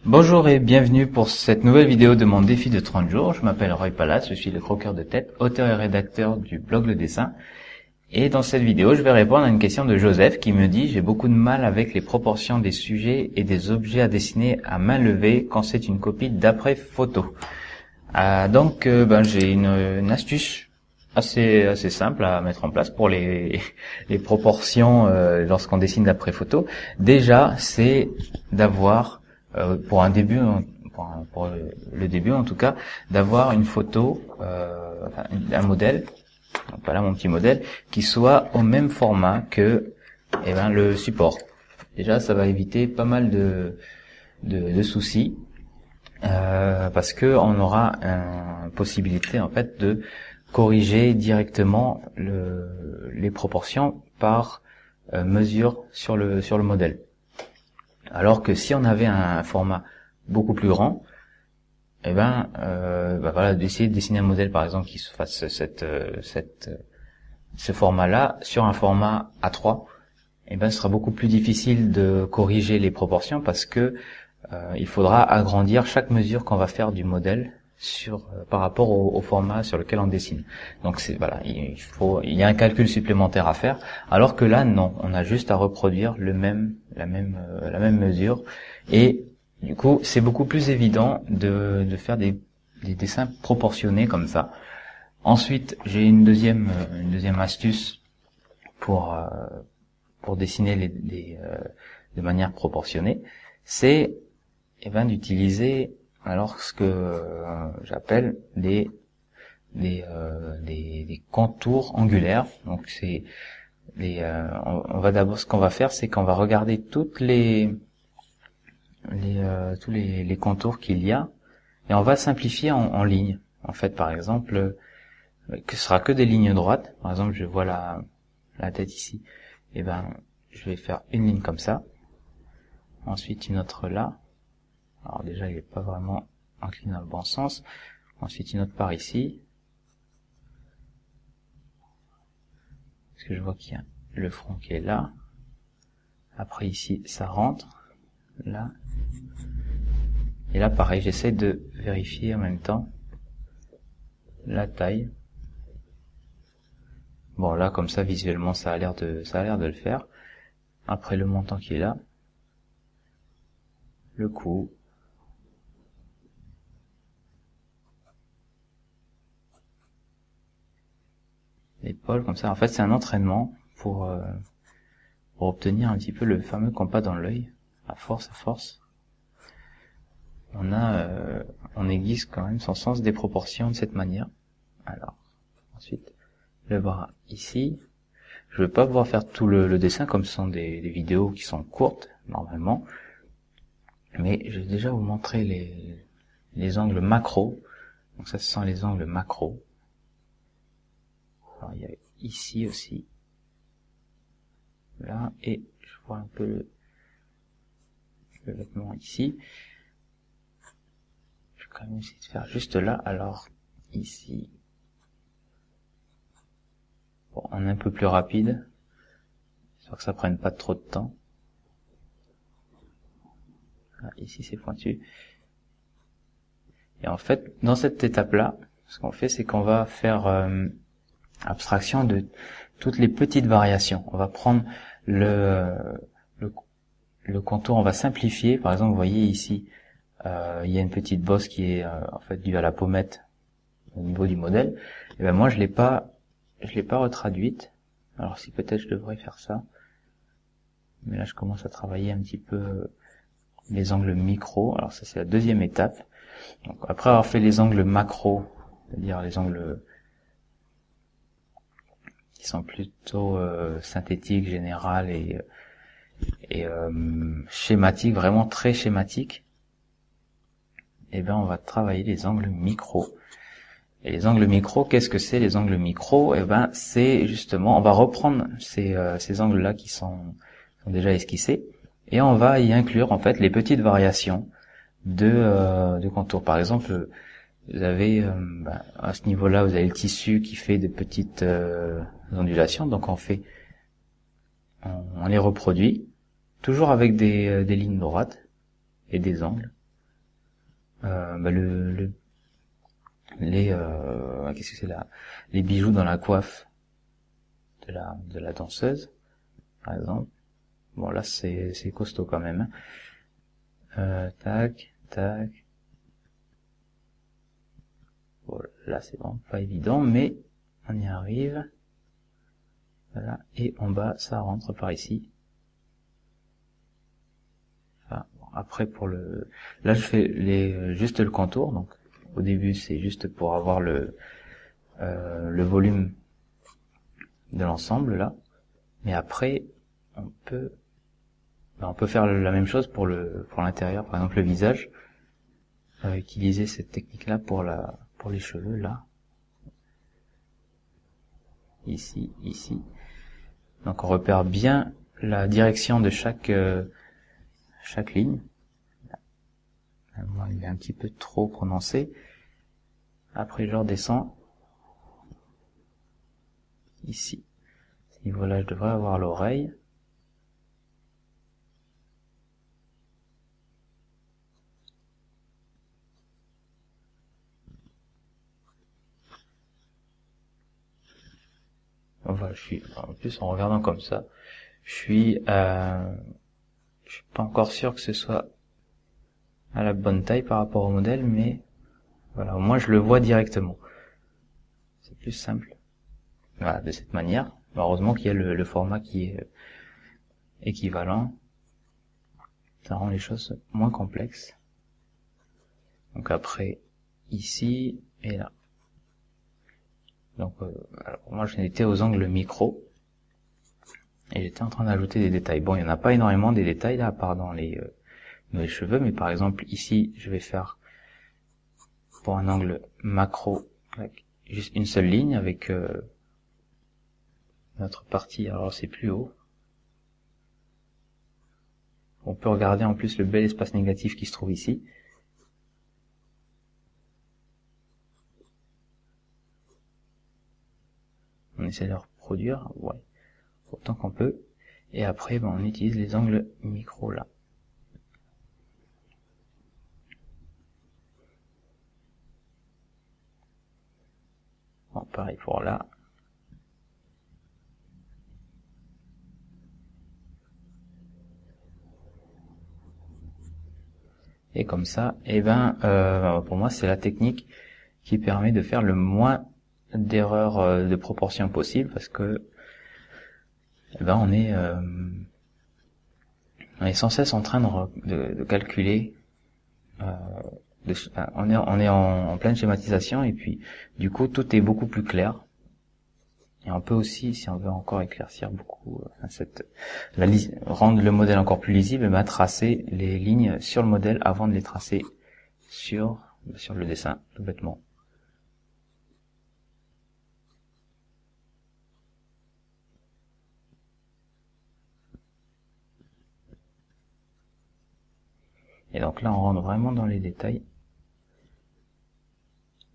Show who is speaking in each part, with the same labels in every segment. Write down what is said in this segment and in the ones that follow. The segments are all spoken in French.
Speaker 1: Bonjour et bienvenue pour cette nouvelle vidéo de mon défi de 30 jours. Je m'appelle Roy Palas, je suis le croqueur de tête, auteur et rédacteur du blog Le Dessin. Et dans cette vidéo, je vais répondre à une question de Joseph qui me dit « J'ai beaucoup de mal avec les proportions des sujets et des objets à dessiner à main levée quand c'est une copie d'après photo. » J'ai une astuce assez simple à mettre en place pour les proportions lorsqu'on dessine d'après photo. Déjà, c'est d'avoir pour le début en tout cas, d'avoir une photo, un modèle, donc voilà mon petit modèle, qui soit au même format que le support. Déjà, ça va éviter pas mal de soucis, parce que on aura une possibilité en fait de corriger directement les proportions par mesure sur le modèle. Alors que si on avait un format beaucoup plus grand, d'essayer de dessiner un modèle par exemple qui se fasse ce format-là sur un format A3, ce sera beaucoup plus difficile de corriger les proportions parce que il faudra agrandir chaque mesure qu'on va faire du modèle par rapport au format sur lequel on dessine. Donc il y a un calcul supplémentaire à faire, alors que là non, on a juste à reproduire la même mesure, et du coup c'est beaucoup plus évident de faire des dessins proportionnés comme ça. Ensuite, j'ai une deuxième astuce pour dessiner de manière proportionnée, c'est d'utiliser ce que j'appelle des contours angulaires. Donc c'est on va d'abord, ce qu'on va faire, c'est qu'on va regarder tous les contours qu'il y a, et on va simplifier en lignes. En fait, par exemple, que ce sera que des lignes droites. Par exemple, je vois la tête ici. Je vais faire une ligne comme ça. Ensuite, une autre là. Alors déjà, il n'est pas vraiment incliné dans le bon sens. Ensuite, une autre par ici. Parce que je vois qu'il y a le front qui est là. Après ici, ça rentre. Là. Et là, pareil, j'essaie de vérifier en même temps la taille. Bon, là, comme ça, visuellement, ça a l'air de le faire. Après, le montant qui est là. Le cou. L'épaule, comme ça. En fait, c'est un entraînement pour obtenir un petit peu le fameux compas dans l'œil. À force, on aiguise quand même son sens des proportions de cette manière. Alors, ensuite, le bras ici. Je ne vais pas pouvoir faire tout le dessin, comme ce sont des vidéos qui sont courtes, normalement. Mais je vais déjà vous montrer les angles macro. Donc ça, ce sont les angles macro. Alors, il y a ici aussi. Là, et je vois un peu le vêtement ici. Je vais quand même essayer de faire juste là. Alors, ici. Bon, on est un peu plus rapide. J'espère que ça prenne pas trop de temps. Là, ici, c'est pointu. Et en fait, dans cette étape-là, ce qu'on fait, c'est qu'on va faire abstraction de toutes les petites variations. On va prendre le contour, on va simplifier. Par exemple, vous voyez ici, il y a une petite bosse qui est en fait due à la pommette au niveau du modèle. Et moi, je l'ai pas retraduite. Alors si peut-être je devrais faire ça. Mais là, je commence à travailler un petit peu les angles micro. Alors ça, c'est la deuxième étape. Donc après avoir fait les angles macro, c'est-à-dire les angles qui sont plutôt synthétiques, générales et schématiques, vraiment très schématiques, on va travailler les angles micro. Et les angles micro, qu'est-ce que c'est les angles micro? C'est justement, on va reprendre ces angles-là qui sont déjà esquissés, et on va y inclure en fait les petites variations de contours. Par exemple, vous avez à ce niveau-là, vous avez le tissu qui fait des petites ondulations, donc on les reproduit toujours avec des lignes droites et des angles. qu'est-ce que c'est là, les bijoux dans la coiffe de la danseuse, par exemple. Bon là c'est costaud quand même. Tac, tac. Bon, là c'est vraiment pas évident, mais on y arrive. Voilà, et en bas ça rentre par ici. Enfin, bon, après pour là je fais juste le contour, donc au début c'est juste pour avoir le volume de l'ensemble là, mais après on peut faire la même chose pour l'intérieur, par exemple le visage, utiliser cette technique là pour les cheveux là, ici. Donc on repère bien la direction de chaque ligne. Moi, il est un petit peu trop prononcé. Après je redescends ici. À ce niveau-là, je devrais avoir l'oreille. Voilà, en plus en regardant comme ça, je suis pas encore sûr que ce soit à la bonne taille par rapport au modèle, mais voilà, au moins je le vois directement. C'est plus simple. Voilà, de cette manière. Heureusement qu'il y a le format qui est équivalent. Ça rend les choses moins complexes. Donc après, ici et là. Donc alors moi j'en étais aux angles micro. Et j'étais en train d'ajouter des détails. Bon, il n'y en a pas énormément des détails là, à part dans les cheveux, mais par exemple ici, je vais faire pour un angle macro, juste une seule ligne avec notre partie, alors c'est plus haut. On peut regarder en plus le bel espace négatif qui se trouve ici. On essaie de le reproduire, ouais, autant qu'on peut. Et après, on utilise les angles micro là. Bon, pareil pour là. Et comme ça, pour moi, c'est la technique qui permet de faire le moins d'erreurs de proportion possible, parce que on est sans cesse en train de calculer. On est en pleine schématisation, et puis du coup tout est beaucoup plus clair. Et on peut aussi, si on veut encore éclaircir beaucoup rendre le modèle encore plus lisible, tracer les lignes sur le modèle avant de les tracer sur le dessin, tout bêtement. Et donc là on rentre vraiment dans les détails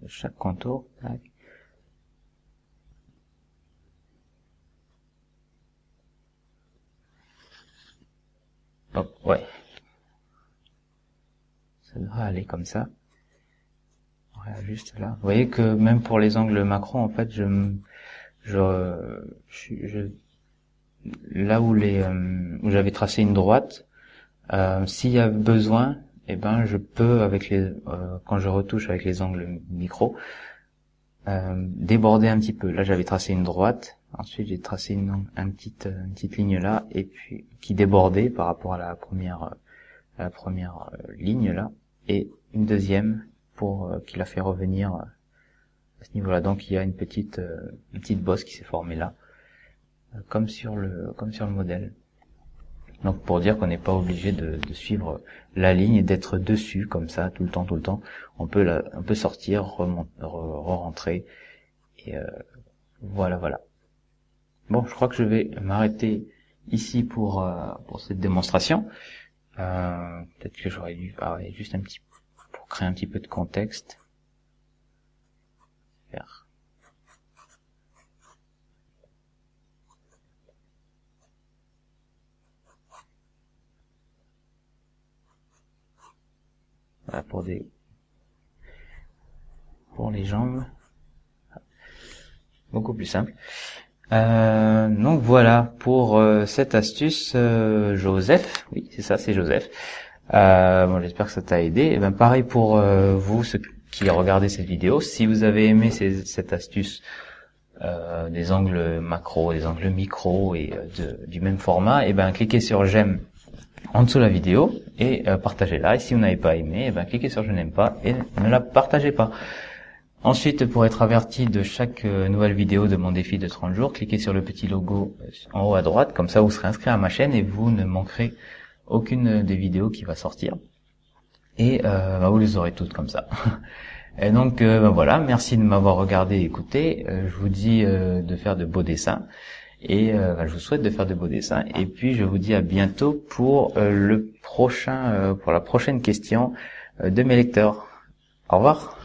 Speaker 1: de chaque contour. Tac. Donc ouais, ça devrait aller comme ça. Juste là. Vous voyez que même pour les angles macro, en fait, là où où j'avais tracé une droite, s'il y a besoin, je peux quand je retouche avec les angles micro, déborder un petit peu. Là, j'avais tracé une droite. Ensuite, j'ai tracé une petite ligne là, et puis qui débordait par rapport à la première ligne là, et une deuxième pour qui l'a fait revenir à ce niveau-là. Donc il y a une petite bosse qui s'est formée là, comme sur le modèle. Donc pour dire qu'on n'est pas obligé de suivre la ligne et d'être dessus comme ça tout le temps. On peut sortir, re-rentrer, et voilà. Bon, je crois que je vais m'arrêter ici pour cette démonstration. Peut-être que j'aurais dû juste pour créer un petit peu de contexte. Voilà, pour des pour les jambes. Beaucoup plus simple. Donc voilà pour cette astuce, Joseph. Oui, c'est ça, c'est Joseph. Bon, j'espère que ça t'a aidé. Et ben pareil pour vous, ceux qui regardez cette vidéo. Si vous avez aimé cette astuce des angles macro, des angles micro et du même format, et ben cliquez sur j'aime en dessous de la vidéo et partagez-la. Et si vous n'avez pas aimé, et ben cliquez sur je n'aime pas et ne la partagez pas. Ensuite, pour être averti de chaque nouvelle vidéo de mon défi de 30 jours, cliquez sur le petit logo en haut à droite, comme ça vous serez inscrit à ma chaîne et vous ne manquerez aucune des vidéos qui va sortir. Et vous les aurez toutes comme ça. Et donc voilà, merci de m'avoir regardé et écouté. Je vous dis de faire de beaux dessins. Et je vous souhaite de faire de beaux dessins. Et puis je vous dis à bientôt pour pour la prochaine question de mes lecteurs. Au revoir.